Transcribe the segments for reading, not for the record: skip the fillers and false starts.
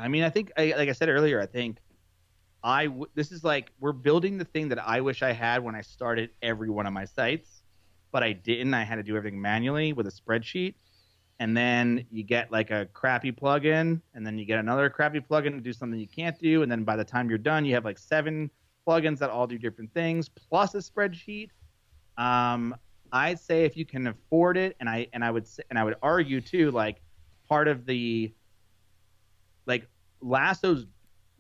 I mean, I think, like I said earlier, I think this is like we're building the thing that I wish I had when I started every one of my sites, but I didn't. I had to do everything manually with a spreadsheet. And then you get like a crappy plugin, and then you get another crappy plugin to do something you can't do. And then by the time you're done, you have like 7 plugins that all do different things, plus a spreadsheet. I'd say if you can afford it, and I would argue too, like part of the like Lasso's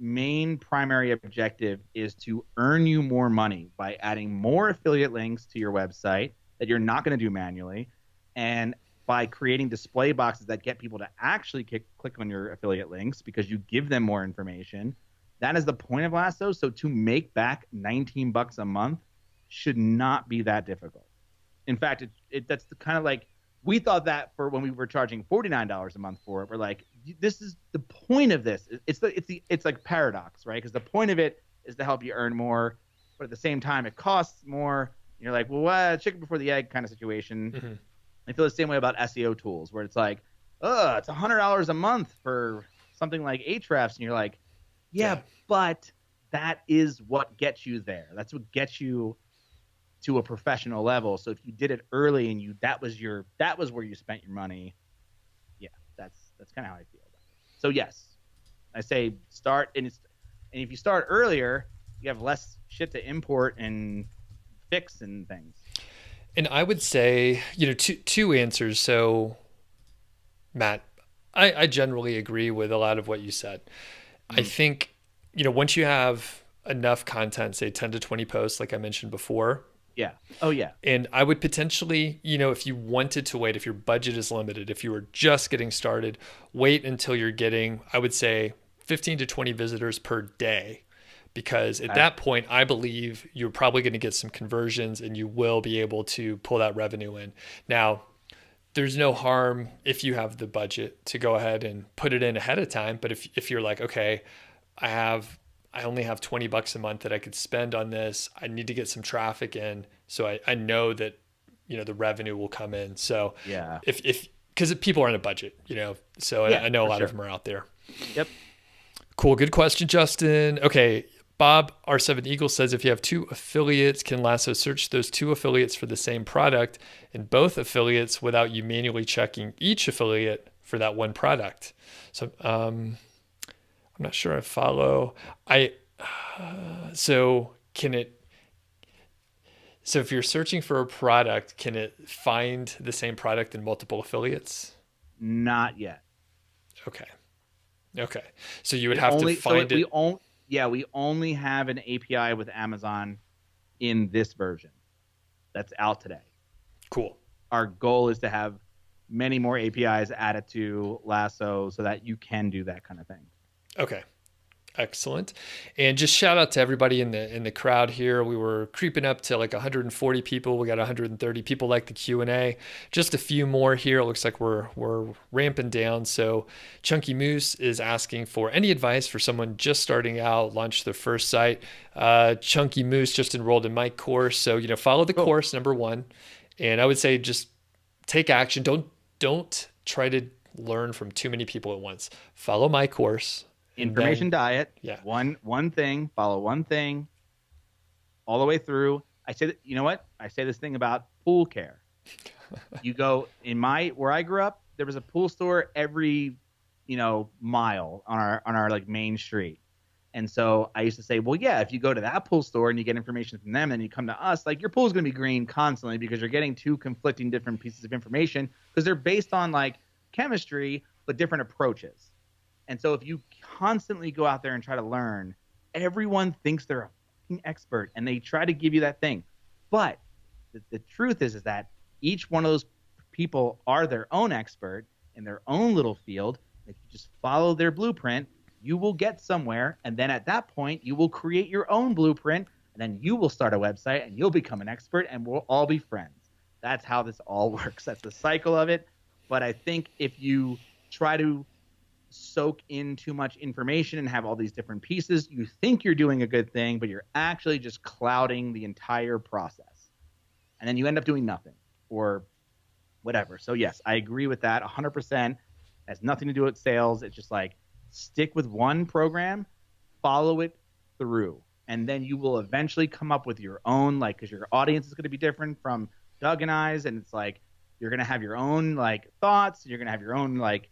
main primary objective is to earn you more money by adding more affiliate links to your website that you're not going to do manually, and by creating display boxes that get people to actually click on your affiliate links because you give them more information. That is the point of Lasso. So to make back $19 a month should not be that difficult. In fact, that's the kind of like, we thought that for when we were charging $49 a month for it. We're like, this is the point of this. It's like paradox, right? Because the point of it is to help you earn more, but at the same time it costs more. You're like, well, what? Chicken before the egg kind of situation. Mm-hmm. I feel the same way about SEO tools, where it's like, it's $100 a month for something like Ahrefs, and you're like, yeah, but that is what gets you there. That's what gets you to a professional level. So if you did it early and that was where you spent your money, yeah, that's kind of how I feel about it. So yes, I say start, and if you start earlier, you have less shit to import and fix and things. And I would say, two answers. So, Matt, I generally agree with a lot of what you said. Mm-hmm. I think, once you have enough content, say 10 to 20 posts, like I mentioned before. Yeah. Oh, yeah. And I would potentially, if you wanted to wait, if your budget is limited, if you were just getting started, wait until you're getting, I would say, 15 to 20 visitors per day. Because at that point, I believe you're probably going to get some conversions and you will be able to pull that revenue in. Now, there's no harm if you have the budget to go ahead and put it in ahead of time. But if you're like, okay, I only have $20 a month that I could spend on this. I need to get some traffic in. So I know that, the revenue will come in. So yeah, because people are on a budget, so I know a lot of them are out there. Yep. Cool. Good question, Justin. Okay. Bob R7 Eagle says, if you have 2 affiliates, can Lasso search those 2 affiliates for the same product in both affiliates without you manually checking each affiliate for that one product? So I'm not sure I follow. So if you're searching for a product, can it find the same product in multiple affiliates? Not yet. Okay. So you would have to find it. We only have an API with Amazon in this version that's out today. Cool. Our goal is to have many more APIs added to Lasso so that you can do that kind of thing. Okay. Excellent. And just shout out to everybody in the crowd here. We were creeping up to like 140 people. We got 130 people like the Q&A. Just a few more here. It looks like we're ramping down. So Chunky Moose is asking for any advice for someone just starting out, launch their first site. Chunky Moose just enrolled in my course. So, follow the course, number one. And I would say just take action. Don't try to learn from too many people at once. Follow my course. Information diet. Yeah. One thing, follow one thing all the way through. I say that, you know what? I say this thing about pool care. You go where I grew up, there was a pool store every, mile on our like main street. And so I used to say, well, yeah, if you go to that pool store and you get information from them, then you come to us, like your pool's going to be green constantly because you're getting 2 conflicting different pieces of information because they're based on like chemistry, but different approaches. And so if you constantly go out there and try to learn, everyone thinks they're a fucking expert and they try to give you that thing. But the truth is that each one of those people are their own expert in their own little field. If you just follow their blueprint, you will get somewhere. And then at that point, you will create your own blueprint. And then you will start a website and you'll become an expert and we'll all be friends. That's how this all works. That's the cycle of it. But I think if you try to soak in too much information and have all these different pieces, you think you're doing a good thing, but you're actually just clouding the entire process. And then you end up doing nothing or whatever. So yes, I agree with that 100%. It has nothing to do with sales. It's just like stick with one program, follow it through, and then you will eventually come up with your own, like, because your audience is going to be different from Doug and I's, and it's like you're going to have your own like thoughts, you're going to have your own like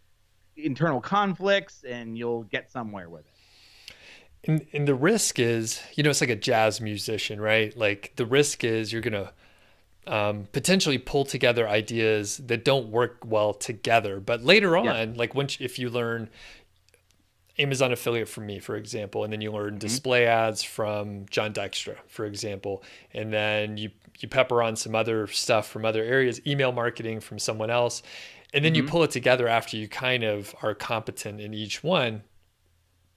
internal conflicts, and you'll get somewhere with it. And the risk is, it's like a jazz musician, right? Like the risk is you're going to potentially pull together ideas that don't work well together. But later on, like if you learn Amazon affiliate from me, for example, and then you learn display ads from John Dykstra, for example, and then you pepper on some other stuff from other areas, email marketing from someone else, and then you pull it together after you kind of are competent in each one,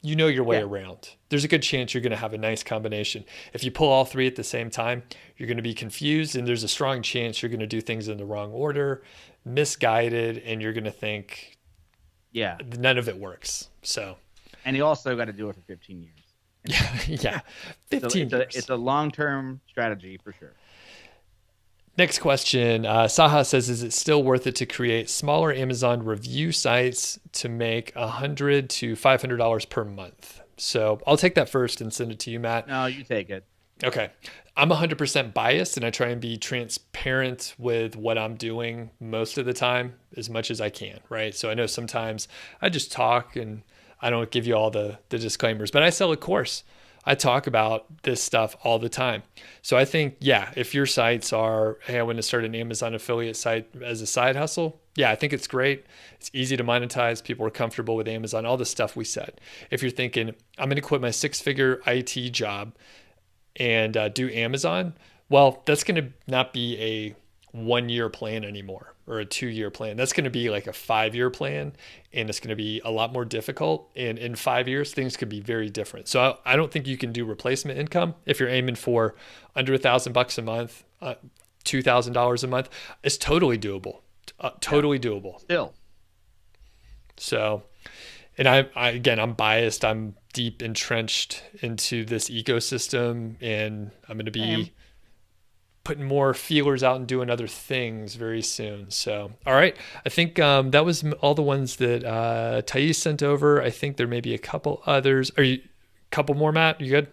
your way around. There's a good chance you're going to have a nice combination. If you pull all three at the same time, you're going to be confused, and there's a strong chance you're going to do things in the wrong order, misguided, and you're going to think, none of it works. So, and you also got to do it for 15 years. Yeah, 15 years. It's a long-term strategy for sure. Next question. Saha says, is it still worth it to create smaller Amazon review sites to make $100 to $500 per month? So I'll take that first and send it to you, Matt. No, you take it. Okay. I'm 100% biased, and I try and be transparent with what I'm doing most of the time as much as I can, right? So I know sometimes I just talk and I don't give you all the disclaimers, but I sell a course. I talk about this stuff all the time. So I think, if your sites are, hey, I want to start an Amazon affiliate site as a side hustle, I think it's great. It's easy to monetize. People are comfortable with Amazon, all the stuff we said. If you're thinking, I'm going to quit my 6-figure IT job and do Amazon, well, that's going to not be a 1-year plan anymore or a 2-year plan. That's going to be like a 5-year plan, and it's going to be a lot more difficult. And in 5 years, things could be very different. So I don't think you can do replacement income if you're aiming for under $1,000 a month, $2,000 a month. It's totally doable. Totally doable. Still. So, and I'm biased. I'm deep entrenched into this ecosystem, and I'm going to be putting more feelers out and doing other things very soon. So, all right. I think that was all the ones that Thais sent over. I think there may be a couple others. Couple more, Matt? You good?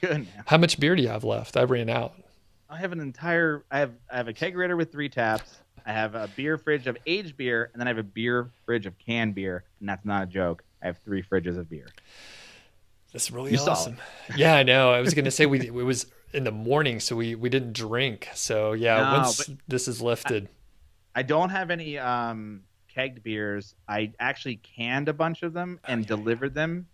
Good, man. How much beer do you have left? I ran out. I have I have a kegerator with 3 taps. I have a beer fridge of aged beer, and then I have a beer fridge of canned beer, and that's not a joke. I have 3 fridges of beer. That's really awesome. Yeah, I know. I was going to say it was in the morning, so we didn't drink. So once this is lifted. I don't have any kegged beers. I actually canned a bunch of them and delivered them.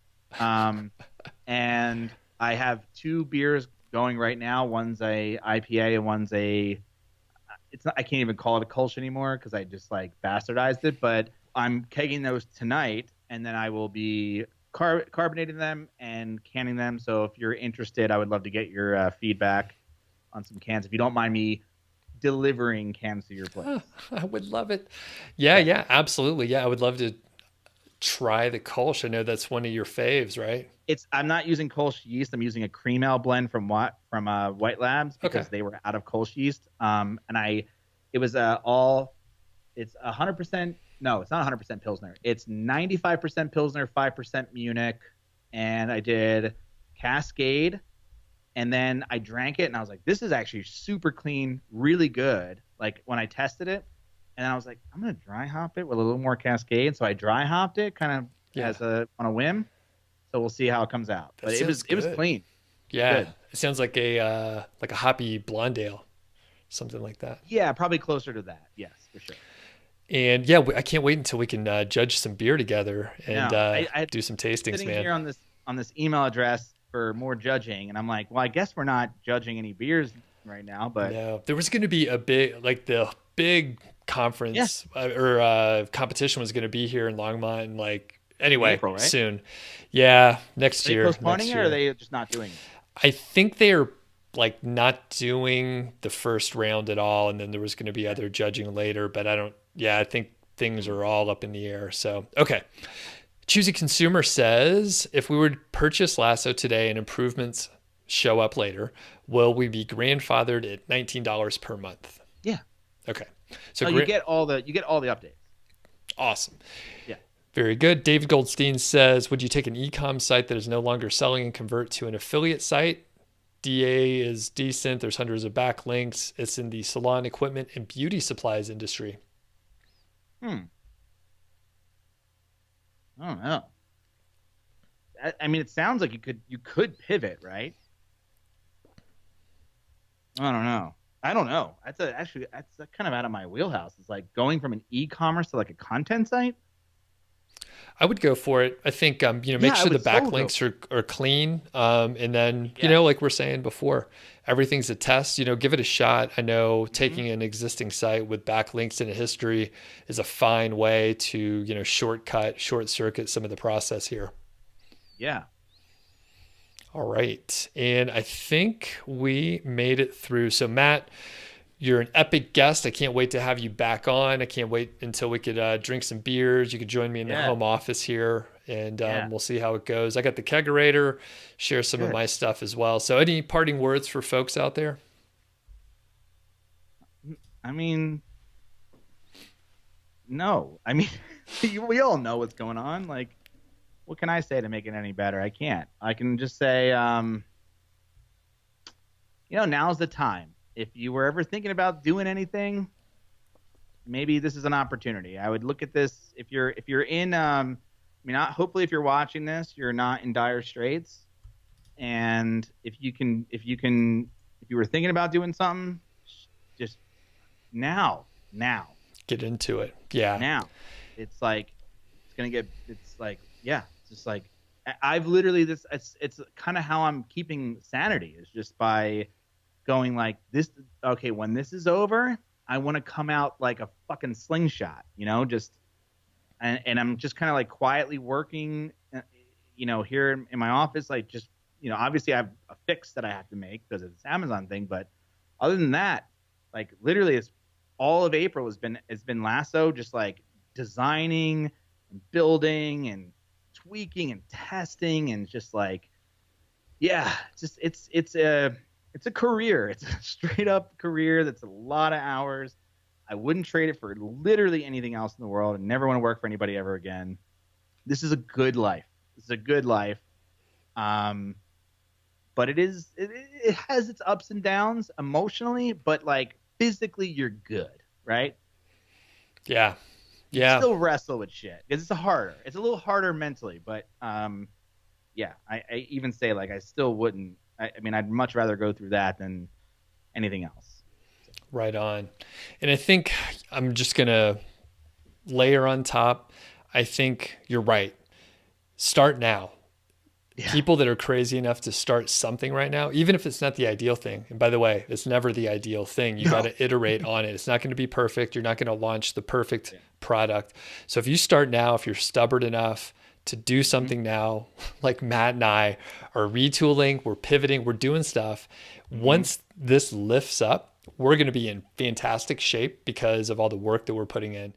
And I have 2 beers going right now. One's a IPA and one's I can't even call it a Kolsch anymore because I just like bastardized it, but I'm kegging those tonight, and then I will be carbonating them and canning them. So if you're interested, I would love to get your feedback on some cans. If you don't mind me delivering cans to your place. I would love it. Yeah, absolutely. Yeah, I would love to try the Kolsch. I know that's one of your faves, right? I'm not using Kolsch yeast. I'm using a cream ale blend from White Labs because they were out of Kolsch yeast. It's 100%. No, it's not 100% Pilsner. It's 95% Pilsner, 5% Munich. And I did Cascade. And then I drank it, and I was like, this is actually super clean, really good. Like, when I tested it, and then I was like, I'm going to dry hop it with a little more Cascade. So I dry hopped it kind of on a whim. So we'll see how it comes out. But it was clean. Yeah. Good. It sounds like a hoppy blonde ale, something like that. Yeah, probably closer to that. Yes, for sure. And I can't wait until we can judge some beer together and do some tastings, sitting man. Here on this email address for more judging, and I'm like, well, I guess we're not judging any beers right now, but no, there was going to be the big conference or competition was going to be here in Longmont, and anyway, April, right? Soon. Yeah, next year. Are they postponing it, or are they just not doing it? I think they're not doing the first round at all, and then there was going to be other judging later, but I think things are all up in the air. So, okay. Choosy Consumer says, if we would purchase Lasso today and improvements show up later, will we be grandfathered at $19 per month? Yeah. Okay. So you get all the updates. Awesome. Yeah. Very good. David Goldstein says, would you take an e-com site that is no longer selling and convert to an affiliate site? DA is decent. There's hundreds of backlinks. It's in the salon equipment and beauty supplies industry. I don't know. I mean, it sounds like you could pivot, right? I don't know. That's kind of out of my wheelhouse. It's like going from an e-commerce to like a content site. I would go for it. I think, make sure the backlinks are clean. And then, like we're saying before, everything's a test, give it a shot. I know taking an existing site with backlinks and a history is a fine way to, short circuit some of the process here. Yeah. All right. And I think we made it through. So Matt, you're an epic guest. I can't wait to have you back on. I can't wait until we could drink some beers. You could join me in the home office here, and we'll see how it goes. I got the kegerator, share some of my stuff as well. So any parting words for folks out there? I mean, no. I mean, we all know what's going on. Like, what can I say to make it any better? I can't. I can just say, now's the time. If you were ever thinking about doing anything, maybe this is an opportunity. I would look at this if you're in hopefully if you're watching this, you're not in dire straits. And if you were thinking about doing something, just now. Get into it. Yeah. Now. It's just like I've literally it's kind of how I'm keeping sanity, is just by going like this. Okay, when this is over, I want to come out like a fucking slingshot, just, and I'm just kind of like quietly working, here in my office, like just, obviously I have a fix that I have to make because it's an Amazon thing, but other than that, like literally it's all of April has been Lasso, just like designing and building and tweaking and testing, and just like, it's a career. It's a straight up career. That's a lot of hours. I wouldn't trade it for literally anything else in the world. I never want to work for anybody ever again. This is a good life. But it has its ups and downs emotionally, but like physically you're good, right? Yeah. You still wrestle with shit because it's a little harder mentally, but I even say like I still wouldn't. I mean, I'd much rather go through that than anything else. Right on. And I think I'm just going to layer on top. I think you're right. Start now. Yeah. People that are crazy enough to start something right now, even if it's not the ideal thing. And by the way, it's never the ideal thing. You got to iterate on it. It's not going to be perfect. You're not going to launch the perfect product. So if you start now, if you're stubborn enough to do something now, like Matt and I are retooling, we're pivoting, we're doing stuff. Once this lifts up, we're going to be in fantastic shape because of all the work that we're putting in.